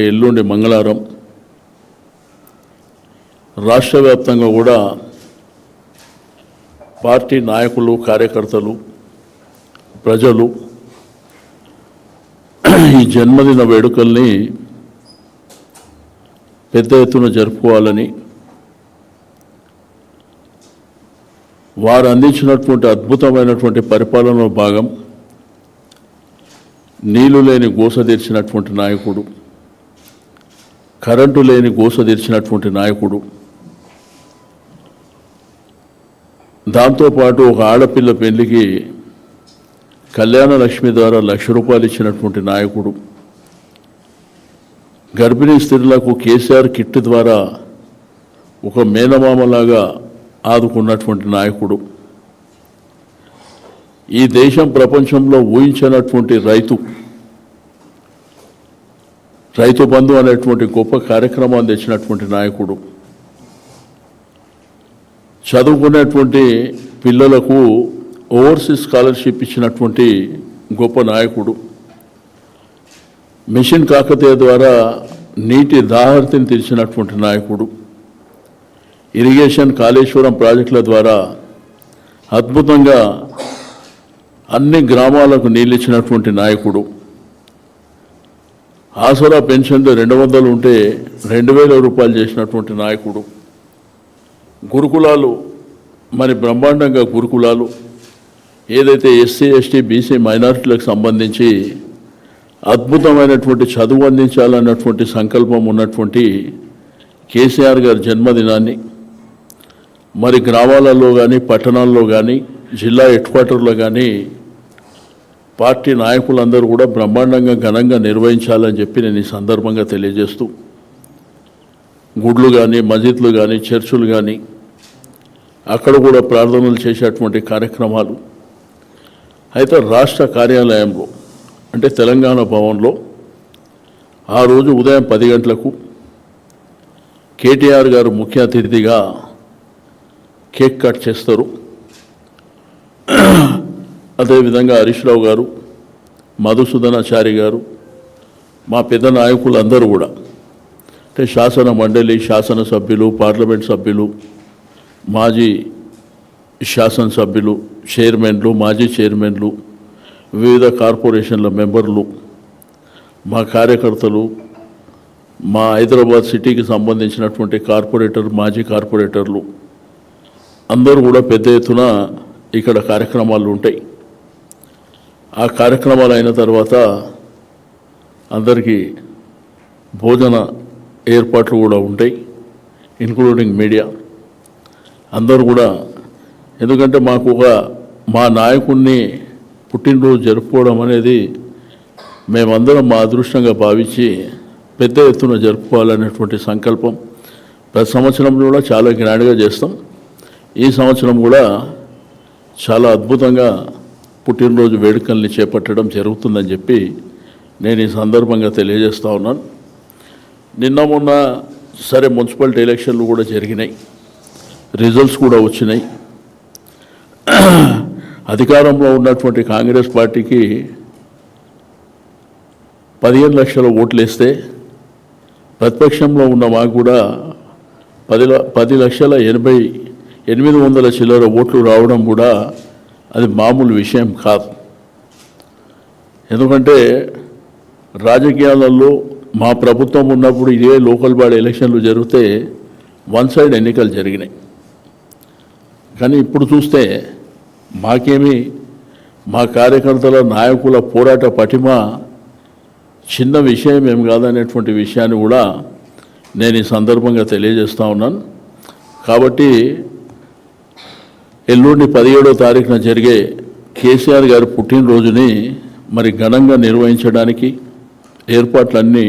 ఎల్లుండి మంగళవారం రాష్ట్ర వ్యాప్తంగా కూడా పార్టీ నాయకులు కార్యకర్తలు ప్రజలు ఈ జన్మదిన వేడుకల్ని పెద్ద ఎత్తున జరుపుకోవాలని వారు అందించినటువంటి అద్భుతమైనటువంటి పరిపాలనలో భాగం నీళ్లు లేని గోస తీర్చినటువంటి నాయకుడు, కరెంటు లేని గోస తీర్చినటువంటి నాయకుడు, దాంతోపాటు ఒక ఆడపిల్ల పెళ్లికి కళ్యాణ లక్ష్మి ద్వారా 1,00,000 రూపాయలు ఇచ్చినటువంటి నాయకుడు, గర్భిణీ స్త్రీలకు కేసీఆర్ కిట్ ద్వారా ఒక మేనమామలాగా ఆదుకున్నటువంటి నాయకుడు, ఈ దేశం ప్రపంచంలో ఊహించినటువంటి రైతు బంధు అనేటువంటి గొప్ప కార్యక్రమాన్ని తెచ్చినటువంటి నాయకుడు, చదువుకునేటువంటి పిల్లలకు ఓవర్సీస్ స్కాలర్షిప్ ఇచ్చినటువంటి గొప్ప నాయకుడు, మిషన్ కాకతీయ ద్వారా నీటి దాహర్తిని తీర్చినటువంటి నాయకుడు, ఇరిగేషన్ కాళేశ్వరం ప్రాజెక్టుల ద్వారా అద్భుతంగా అన్ని గ్రామాలకు నీళ్ళు ఇచ్చినటువంటి నాయకుడు, ఆసరా పెన్షన్లు 200 ఉంటే 2,000 రూపాయలు చేసినటువంటి నాయకుడు, గురుకులాలు మరి బ్రహ్మాండంగా గురుకులాలు ఏదైతే ఎస్సీ ఎస్టీ బీసీ మైనారిటీలకు సంబంధించి అద్భుతమైనటువంటి చదువు అందించాలన్నటువంటి సంకల్పం ఉన్నటువంటి కేసీఆర్ గారి జన్మదినాన్ని మరి గ్రామాలలో కానీ పట్టణాల్లో కానీ జిల్లా హెడ్ క్వార్టర్లో కానీ పార్టీ నాయకులందరూ కూడా బ్రహ్మాండంగా ఘనంగా నిర్వహించాలని చెప్పి నేను ఈ సందర్భంగా తెలియజేస్తూ, గుడ్లు కానీ మసీదులు కానీ చర్చులు కానీ అక్కడ కూడా ప్రార్థనలు చేసేటువంటి కార్యక్రమాలు. అయితే రాష్ట్ర కార్యాలయంలో అంటే తెలంగాణ భవన్లో ఆ రోజు ఉదయం 10 గంటలకు కేటీఆర్ గారు ముఖ్య అతిథిగా కేక్ కట్ చేస్తారు. అదేవిధంగా హరీష్ రావు గారు, మధుసూదనాచారి గారు, మా పెద్ద నాయకులందరూ కూడా అంటే శాసన మండలి శాసనసభ్యులు, పార్లమెంట్ సభ్యులు, మాజీ శాసనసభ్యులు, చైర్మన్లు, మాజీ చైర్మన్లు, వివిధ కార్పొరేషన్ల మెంబర్లు, మా కార్యకర్తలు, మా హైదరాబాద్ సిటీకి సంబంధించినటువంటి కార్పొరేటర్, మాజీ కార్పొరేటర్లు అందరూ కూడా పెద్ద ఎత్తున ఇక్కడ కార్యక్రమాలు ఉంటాయి. ఆ కార్యక్రమాలు అయిన తర్వాత అందరికీ భోజన ఏర్పాట్లు కూడా ఉంటాయి, ఇంక్లూడింగ్ మీడియా అందరూ కూడా. ఎందుకంటే మా నాయకుడిని పుట్టినరోజు జరుపుకోవడం అనేది మేమందరం మా అదృష్టంగా భావించి పెద్ద ఎత్తున జరుపుకోవాలనేటువంటి సంకల్పం ప్రతి సంవత్సరం కూడా చాలా గ్రాండ్గా చేస్తాం. ఈ సంవత్సరం కూడా చాలా అద్భుతంగా పుట్టినరోజు వేడుకల్ని చేపట్టడం జరుగుతుందని చెప్పి నేను ఈ సందర్భంగా తెలియజేస్తూ ఉన్నాను. నిన్న మొన్న సరే మున్సిపాలిటీ ఎలక్షన్లు కూడా జరిగినాయి, రిజల్ట్స్ కూడా వచ్చినాయి. అధికారంలో ఉన్నటువంటి కాంగ్రెస్ పార్టీకి 15 లక్షల ఓట్లు వేస్తే ప్రతిపక్షంలో ఉన్న మాకు కూడా 10,80,800 చిల్లర ఓట్లు రావడం కూడా అది మామూలు విషయం కాదు. ఎందుకంటే రాజకీయాలలో మా ప్రభుత్వం ఉన్నప్పుడు ఇదే లోకల్ బాడీ ఎలక్షన్లు జరిగితే వన్ సైడ్ ఎన్నికలు జరిగినాయి. కానీ ఇప్పుడు చూస్తే మాకేమీ మా కార్యకర్తల నాయకుల పోరాట పటిమ చిన్న విషయం ఏం కాదనేటువంటి విషయాన్ని కూడా నేను ఈ సందర్భంగా తెలియజేస్తూ ఉన్నాను. కాబట్టి ఎల్లుండి 17వ తారీఖున జరిగే కేసీఆర్ గారి పుట్టినరోజుని మరి ఘనంగా నిర్వహించడానికి ఏర్పాట్లన్నీ